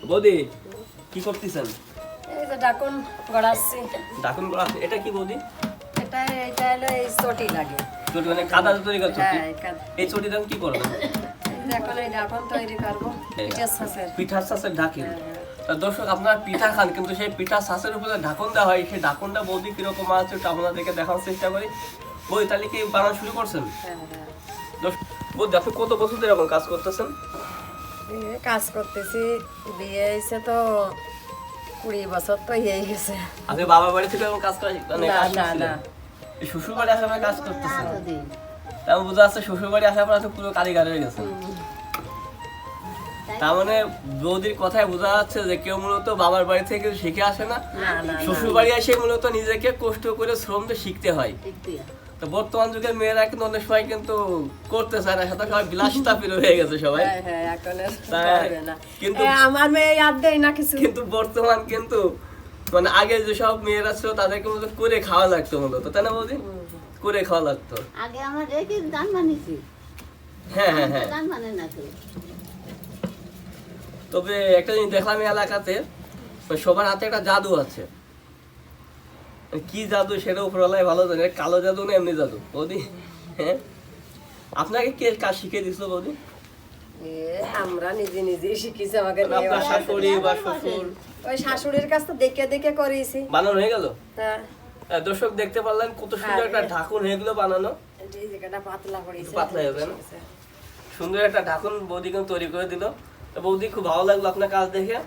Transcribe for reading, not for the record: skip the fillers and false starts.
বৌদি কি করতেছেন? এই যে ডাকন গড়াচ্ছি। ডাকুন গড়াচ্ছেন, এটা কি বৌদি? এটা হলো এই চটি লাগে। চটি মানে কাদা তৈরি করা চটি? হ্যাঁ, এই চটি দাম কি করবেন? এখন এই ডাকন তৈরি করবো পিঠার ছাঁচের। পিঠার ছাঁচের ঢাকি। দর্শক আপনারা পিঠা খান, কিন্তু সেই পিঠার ছাঁচের উপরে ঢাকন দেওয়া হয়, সেই ঢাকনটা বৌদি কিরকম আছে ওটা আপনাদেরকে দেখানোর চেষ্টা করি। বৌদি তাহলে কি বানানো শুরু করছেন? বৌদি আপনি কত বছর ধরে এরকম কাজ করতেছেন? কাজ করতেছি, বিয়ে হয়েছে তো 20 বছর তো হয়ে গেছে। আপনি বাবার বাড়ি থেকে এরকম কাজ করা মানে না শ্বশুর বাড়ি আসার পরে কাজ করতেছেন? তেমন বোঝা যাচ্ছে শ্বশুর বাড়ি আসার পর আপনি পুরো কারিগর হয়ে গেছেন। তার মানে বৌদির কথায় বোঝা যাচ্ছে যে কেউ মূলত বাবার বাড়ি থেকে শিখে আসে না, শ্বশুর বাড়ি এসে মূলত নিজেকে কষ্ট করে শ্রম দিয়ে শিখতে হয়। তো বর্তমান যুগের মেয়েরা কিন্তু অনেক সময় কিন্তু করতে চায় না, সাথে সবাই বিলাসিতা প্রিয় হয়ে গেছে সবাই। কিন্তু আমার মেয়ে ইয়াদ দেয় না কিছু। কিন্তু বর্তমান কিন্তু মানে আগে যেসব মেয়েরা ছিল তাদেরকে মূলত করে খাওয়া লাগতো মূলত, তাই না বৌদি? করে খাওয়া লাগতো আগে আমার এই গান মানিছি। হ্যাঁ গান মানে না তো। তবে একটা জিনিস দেখলাম এই এলাকাতে সবার হাতে একটা জাদু আছে। কি জাদু সেটা উপরওয়ালাই ভালো জানে, কালো জাদু না এমনি জাদু বৌদি? হ্যাঁ, আপনাকে কে কাজ শিখিয়ে দিছিল বৌদি? আমরা নিজেই শিখেছি। আমাকে আপনার শাশুড়ি বা শ্বশুর? ওই শাশুড়ির কাছ থেকে দেখে করেছি। বানানো হয়ে গেল? হ্যাঁ। দর্শক দেখতে পারলেন কত সুন্দর একটা ঢাকুন হয়ে গেল বানানো। এই জায়গাটা পাতলা করেছে। পাতলা হবে না? সুন্দর একটা ঢাকুন বৌদি কিন্তু তৈরি করে দিল। বৌদি খুব ভালো লাগলো আপনার কাজ দেখে।